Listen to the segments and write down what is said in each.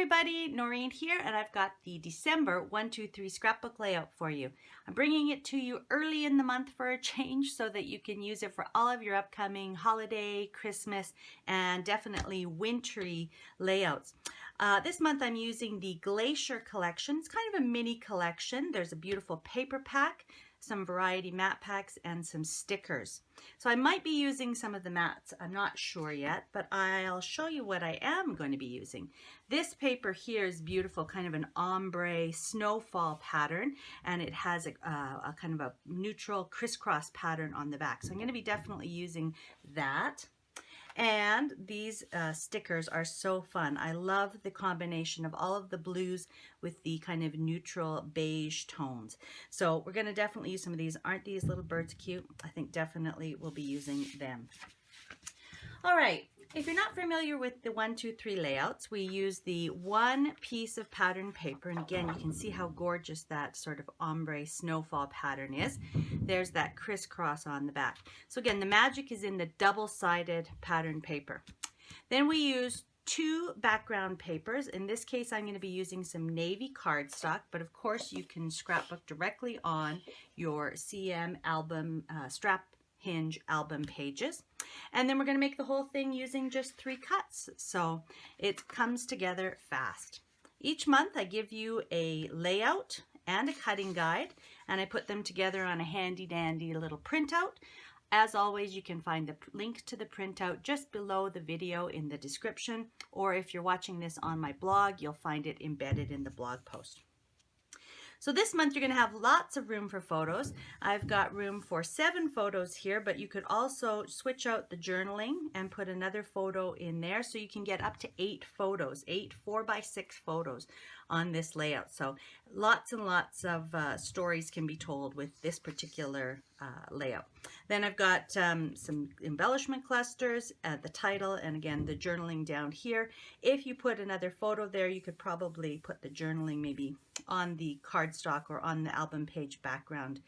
everybody, Noreen here, and I've got the December 1-2-3 scrapbook layout for you. I'm bringing it to you early in the month for a change so that you can use it for all of your upcoming holiday, Christmas, and definitely wintry layouts. This month I'm using the Glacier collection. It's kind of a mini collection. There's a beautiful paper pack, some variety mat packs, and some stickers. So I might be using some of the mats. I'm not sure yet, but I'll show you what I am going to be using. This paper here is beautiful, kind of an ombre snowfall pattern, and it has a kind of a neutral crisscross pattern on the back. So I'm going to be definitely using that. And these stickers are so fun. I love the combination of all of the blues with the kind of neutral beige tones. So we're going to definitely use some of these. Aren't these little birds cute? I think definitely we'll be using them. All right. If you're not familiar with the 1-2-3 layouts, we use the one piece of pattern paper, and again, you can see how gorgeous that sort of ombre snowfall pattern is. There's that crisscross on the back. So again, the magic is in the double-sided pattern paper. Then we use two background papers. In this case, I'm going to be using some navy cardstock, but of course you can scrapbook directly on your CM album strap hinge album pages. And then we're going to make the whole thing using just 3 cuts, so it comes together fast. Each month I give you a layout and a cutting guide, and I put them together on a handy dandy little printout. As always, you can find the link to the printout just below the video in the description, or if you're watching this on my blog, you'll find it embedded in the blog post. So this month you're going to have lots of room for photos. I've got room for 7 photos here, but you could also switch out the journaling and put another photo in there, so you can get up to 8 photos, 8 4x6 photos on this layout. So lots and lots of stories can be told with this particular layout. Then I've got some embellishment clusters, the title, and again the journaling down here. If you put another photo there, you could probably put the journaling maybe on the cardstock or on the album page background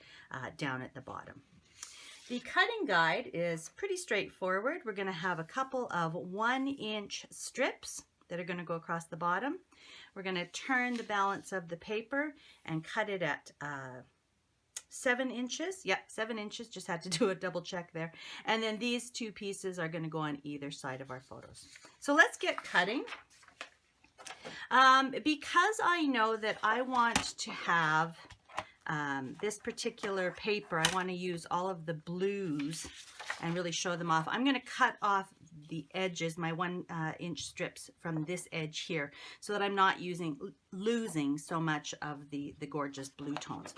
down at the bottom. The cutting guide is pretty straightforward. We're going to have a couple of 1-inch strips that are going to go across the bottom. We're going to turn the balance of the paper and cut it at 7 inches. Yep, 7 inches. Just had to do a double check there. And then these 2 pieces are going to go on either side of our photos. So let's get cutting. Because I know that I want to have this particular paper, I want to use all of the blues and really show them off. I'm going to cut off the edges, my 1-inch strips from this edge here, so that I'm not losing so much of the gorgeous blue tones.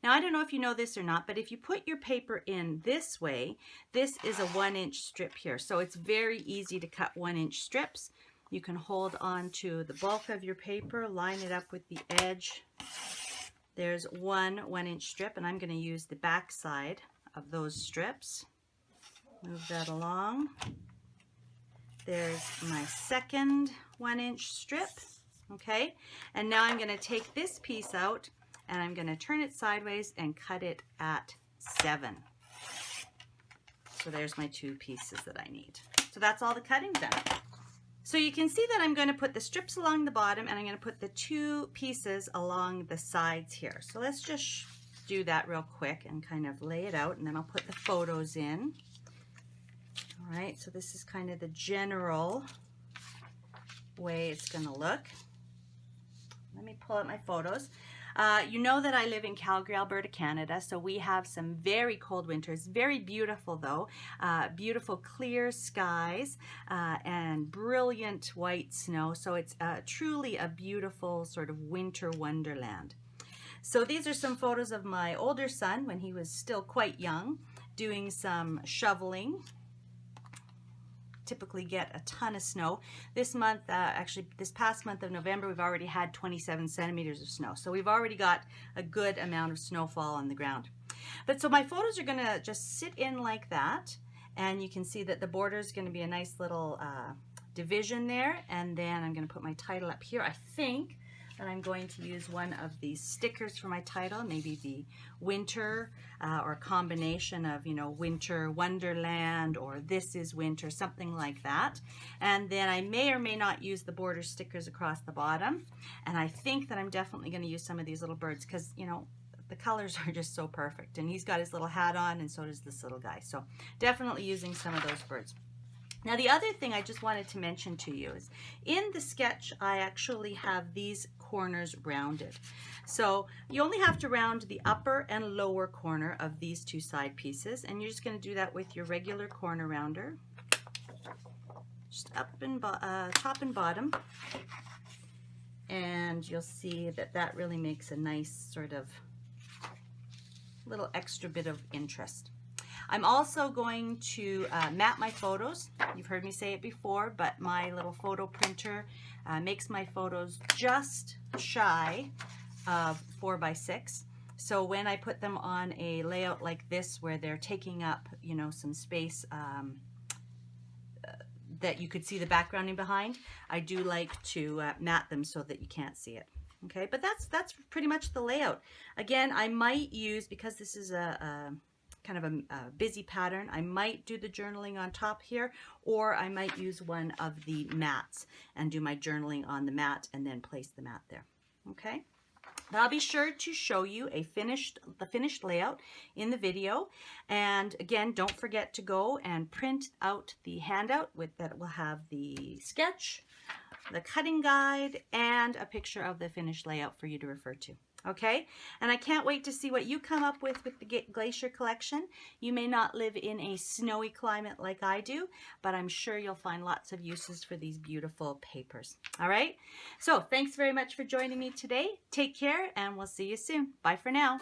Now, I don't know if you know this or not, but if you put your paper in this way, this is a 1-inch strip here. So it's very easy to cut 1-inch strips. You can hold on to the bulk of your paper, line it up with the edge. There's one 1-inch strip, and I'm going to use the back side of those strips. Move that along. There's my second 1-inch strip. Okay, and now I'm going to take this piece out, and I'm going to turn it sideways and cut it at 7. So there's my 2 pieces that I need. So that's all the cutting done. So you can see that I'm going to put the strips along the bottom, and I'm going to put the 2 pieces along the sides here. So let's just do that real quick and kind of lay it out, and then I'll put the photos in. All right, so this is kind of the general way it's going to look. Let me pull out my photos. You know that I live in Calgary, Alberta, Canada, so we have some very cold winters. Very beautiful though. Beautiful clear skies and brilliant white snow. So it's truly a beautiful sort of winter wonderland. So these are some photos of my older son when he was still quite young, doing some shoveling. Typically get a ton of snow. This month, actually this past month of November, we've already had 27 centimeters of snow. So we've already got a good amount of snowfall on the ground. But so my photos are gonna just sit in like that, and you can see that the border is gonna be a nice little division there, and then I'm gonna put my title up here. I think And I'm going to use one of these stickers for my title, maybe the winter or a combination of, you know, Winter Wonderland or This is Winter, something like that. And then I may or may not use the border stickers across the bottom. And I think that I'm definitely going to use some of these little birds because, you know, the colors are just so perfect. And he's got his little hat on, and so does this little guy. So definitely using some of those birds. Now the other thing I just wanted to mention to you is in the sketch I actually have these corners rounded. So you only have to round the upper and lower corner of these two side pieces, and you're just going to do that with your regular corner rounder. Just up and top and bottom. And you'll see that that really makes a nice sort of little extra bit of interest. I'm also going to mat my photos. You've heard me say it before, but my little photo printer makes my photos just shy of 4x6. So when I put them on a layout like this where they're taking up, you know, some space that you could see the backgrounding behind, I do like to mat them so that you can't see it. Okay, but that's pretty much the layout. Again, I might use, because this is a kind of a busy pattern, I might do the journaling on top here, or I might use one of the mats and do my journaling on the mat and then place the mat there. Okay, but I'll be sure to show you the finished layout in the video. And again, don't forget to go and print out the handout that will have the sketch, the cutting guide, and a picture of the finished layout for you to refer to. Okay, and I can't wait to see what you come up with the Glacier collection. You may not live in a snowy climate like I do, but I'm sure you'll find lots of uses for these beautiful papers. All right, so thanks very much for joining me today. Take care, and we'll see you soon. Bye for now.